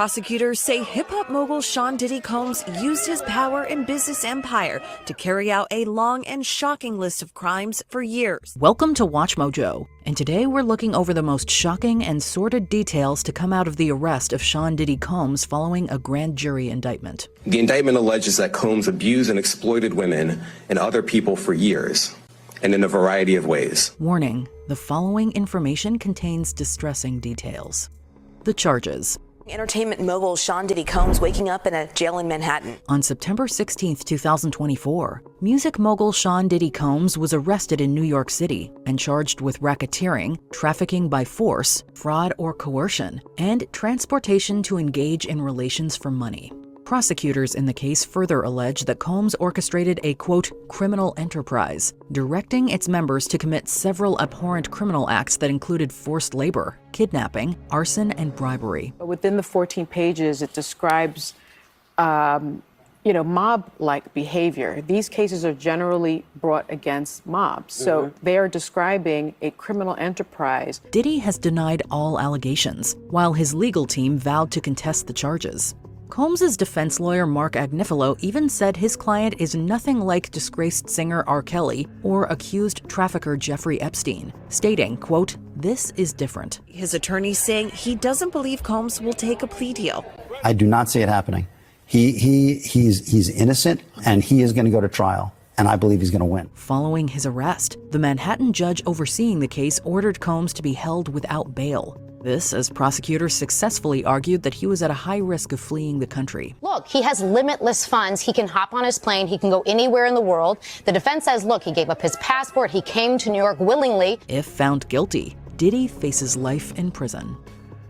Prosecutors say hip-hop mogul Sean Diddy Combs used his power and business empire to carry out a long and shocking list of crimes for years. Welcome to Watch Mojo, and today we're looking over the most shocking and sordid details to come out of the arrest of Sean Diddy Combs following a grand jury indictment. The indictment alleges that Combs abused and exploited women and other people for years, and in a variety of ways. Warning, the following information contains distressing details. The charges. Entertainment mogul Sean Diddy Combs waking up in a jail in Manhattan. On September 16, 2024, music mogul Sean Diddy Combs was arrested in New York City and charged with racketeering, trafficking by force, fraud or coercion, and transportation to engage in relations for money. Prosecutors in the case further allege that Combs orchestrated a, quote, criminal enterprise, directing its members to commit several abhorrent criminal acts that included forced labor, kidnapping, arson, and bribery. Within the 14 pages, it describes, mob-like behavior. These cases are generally brought against mobs, so they are describing a criminal enterprise. Diddy has denied all allegations, while his legal team vowed to contest the charges. Combs' defense lawyer Mark Agnifilo even said his client is nothing like disgraced singer R. Kelly or accused trafficker Jeffrey Epstein, stating, quote, "This is different." His attorney saying he doesn't believe Combs will take a plea deal. I do not see it happening. He's innocent, and he is going to go to trial, and I believe he's going to win. Following his arrest, the Manhattan judge overseeing the case ordered Combs to be held without bail. This, as prosecutors successfully argued that he was at a high risk of fleeing the country. Look, he has limitless funds. He can hop on his plane. He can go anywhere in the world. The defense says, look, he gave up his passport. He came to New York willingly. If found guilty, Diddy faces life in prison.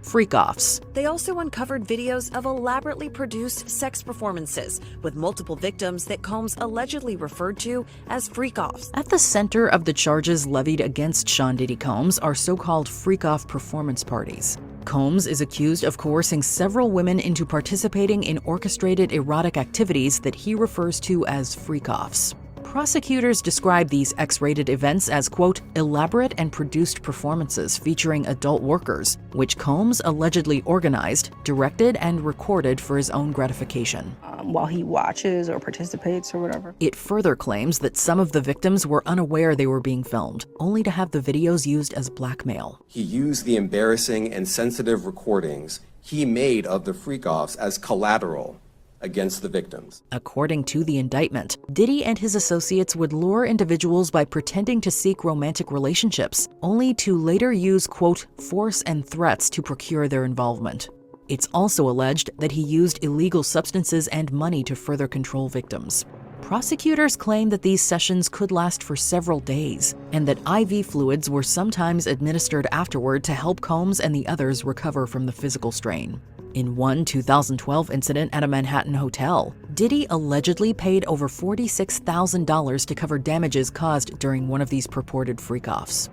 Freak-offs. They also uncovered videos of elaborately produced sex performances with multiple victims that Combs allegedly referred to as freak-offs. At the center of the charges levied against Sean Diddy Combs are so-called freak-off performance parties. Combs is accused of coercing several women into participating in orchestrated erotic activities that he refers to as freak-offs. Prosecutors describe these X-rated events as, quote, elaborate and produced performances featuring adult workers, which Combs allegedly organized, directed, and recorded for his own gratification. While he watches or participates or whatever. It further claims that some of the victims were unaware they were being filmed, only to have the videos used as blackmail. He used the embarrassing and sensitive recordings he made of the freak-offs as collateral against the victims. According to the indictment, Diddy and his associates would lure individuals by pretending to seek romantic relationships, only to later use, quote, force and threats to procure their involvement. It's also alleged that he used illegal substances and money to further control victims. Prosecutors claim that these sessions could last for several days, and that IV fluids were sometimes administered afterward to help Combs and the others recover from the physical strain. In one 2012 incident at a Manhattan hotel, Diddy allegedly paid over $46,000 to cover damages caused during one of these purported freak-offs.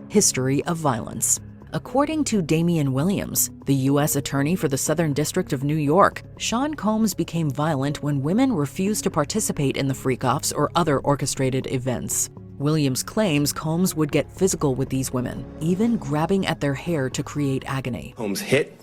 History of violence. According to Damian Williams, the U.S. Attorney for the Southern District of New York, Sean Combs became violent when women refused to participate in the freak-offs or other orchestrated events. Williams claims Combs would get physical with these women, even grabbing at their hair to create agony. Combs hit,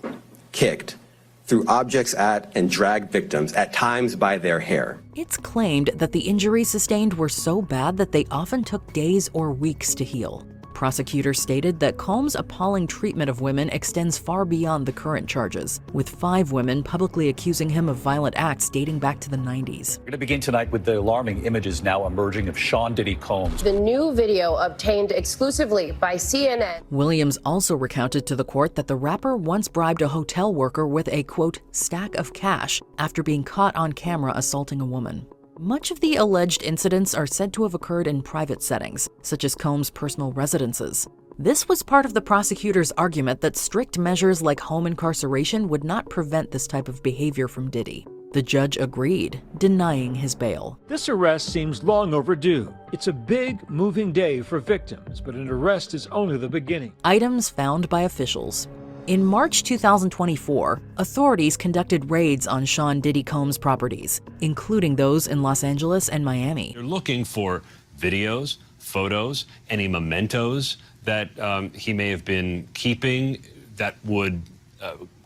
kicked, threw objects at, and dragged victims, at times by their hair. It's claimed that the injuries sustained were so bad that they often took days or weeks to heal. Prosecutors stated that Combs' appalling treatment of women extends far beyond the current charges, with 5 women publicly accusing him of violent acts dating back to the 90s. We're going to begin tonight with the alarming images now emerging of Sean Diddy Combs. The new video obtained exclusively by CNN. Williams also recounted to the court that the rapper once bribed a hotel worker with a, quote, stack of cash after being caught on camera assaulting a woman. Much of the alleged incidents are said to have occurred in private settings, such as Combs' personal residences. This was part of the prosecutor's argument that strict measures like home incarceration would not prevent this type of behavior from Diddy. The judge agreed, denying his bail. This arrest seems long overdue. It's a big, moving day for victims, but an arrest is only the beginning. Items found by officials. In March 2024, authorities conducted raids on Sean Diddy Combs' properties, including those in Los Angeles and Miami. They're looking for videos, photos, any mementos that he may have been keeping that would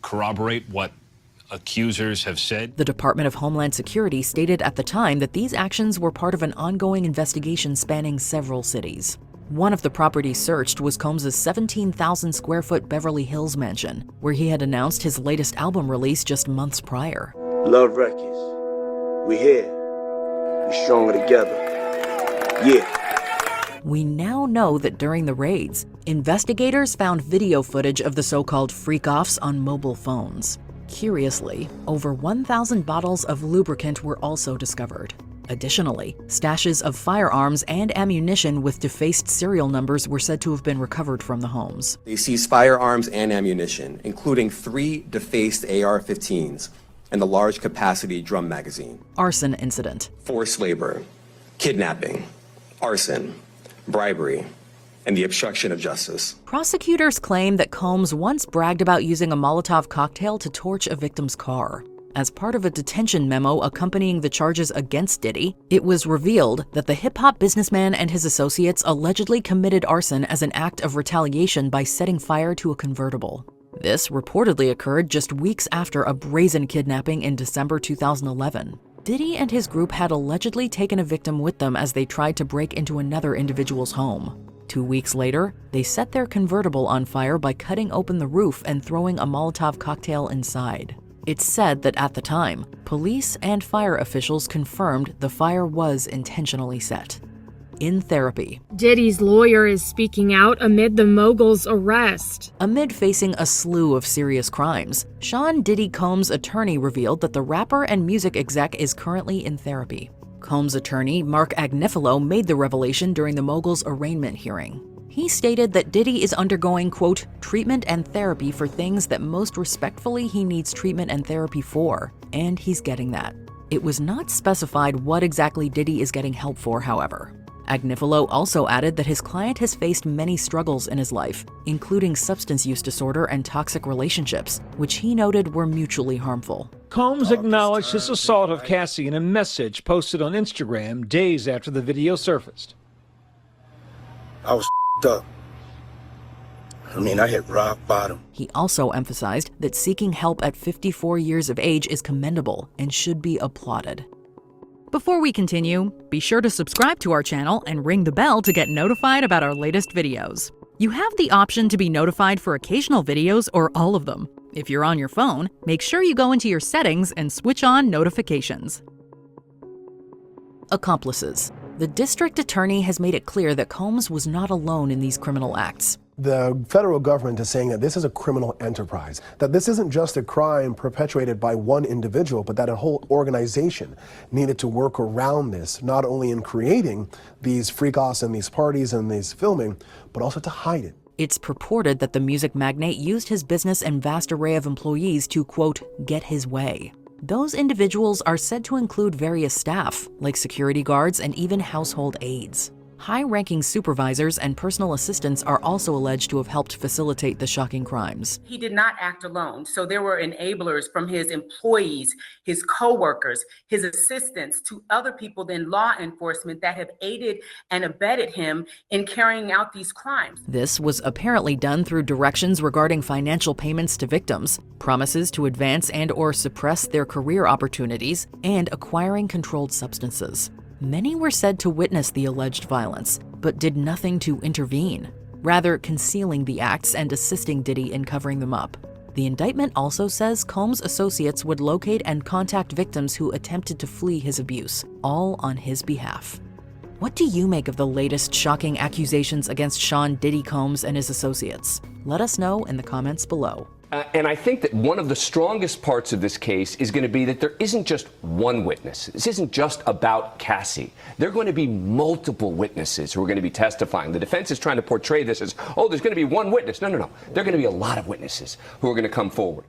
corroborate what Accusers have said The Department of Homeland Security stated at the time that these actions were part of an ongoing investigation spanning several cities. One of the properties searched was Combs' 17,000 square foot Beverly Hills mansion, where he had announced his latest album release just months prior. Love Records. We here. We stronger together. Yeah. We now know that during the raids, investigators found video footage of the so-called freak-offs on mobile phones. Curiously, over 1,000 bottles of lubricant were also discovered. Additionally, stashes of firearms and ammunition with defaced serial numbers were said to have been recovered from the homes. They seized firearms and ammunition, including 3 defaced AR-15s and a large capacity drum magazine. Arson incident. Forced labor, kidnapping, arson, bribery, and the obstruction of justice. Prosecutors claim that Combs once bragged about using a Molotov cocktail to torch a victim's car. As part of a detention memo accompanying the charges against Diddy, it was revealed that the hip-hop businessman and his associates allegedly committed arson as an act of retaliation by setting fire to a convertible. This reportedly occurred just weeks after a brazen kidnapping in December 2011. Diddy and his group had allegedly taken a victim with them as they tried to break into another individual's home. 2 weeks later, they set their convertible on fire by cutting open the roof and throwing a Molotov cocktail inside. It's said that at the time, police and fire officials confirmed the fire was intentionally set. In therapy. Diddy's lawyer is speaking out amid the mogul's arrest. Amid facing a slew of serious crimes, Sean Diddy Combs' attorney revealed that the rapper and music exec is currently in therapy. Combs' attorney, Mark Agnifilo, made the revelation during the mogul's arraignment hearing. He stated that Diddy is undergoing, quote, treatment and therapy for things that most respectfully he needs treatment and therapy for, and he's getting that. It was not specified what exactly Diddy is getting help for, however. Agnifilo also added that his client has faced many struggles in his life, including substance use disorder and toxic relationships, which he noted were mutually harmful. Combs acknowledged his assault of Cassie in a message posted on Instagram days after the video surfaced. I was up. I hit rock bottom. He also emphasized that seeking help at 54 years of age is commendable and should be applauded. Before we continue, be sure to subscribe to our channel and ring the bell to get notified about our latest videos. You have the option to be notified for occasional videos or all of them. If you're on your phone, make sure you go into your settings and switch on notifications. Accomplices. The district attorney has made it clear that Combs was not alone in these criminal acts. The federal government is saying that this is a criminal enterprise, that this isn't just a crime perpetuated by one individual, but that a whole organization needed to work around this, not only in creating these freak-offs and these parties and these filming, but also to hide it. It's purported that the music magnate used his business and vast array of employees to, quote, get his way. Those individuals are said to include various staff, like security guards and even household aides. High-ranking supervisors and personal assistants are also alleged to have helped facilitate the shocking crimes. He did not act alone, so there were enablers from his employees, his co-workers, his assistants, to other people in law enforcement that have aided and abetted him in carrying out these crimes. This was apparently done through directions regarding financial payments to victims, promises to advance and/or suppress their career opportunities, and acquiring controlled substances. Many were said to witness the alleged violence, but did nothing to intervene, rather concealing the acts and assisting Diddy in covering them up. The indictment also says Combs' associates would locate and contact victims who attempted to flee his abuse, all on his behalf. What do you make of the latest shocking accusations against Sean Diddy Combs and his associates? Let us know in the comments below. And I think that one of the strongest parts of this case is going to be that there isn't just one witness. This isn't just about Cassie. There are going to be multiple witnesses who are going to be testifying. The defense is trying to portray this as, oh, there's going to be one witness. No. There are going to be a lot of witnesses who are going to come forward.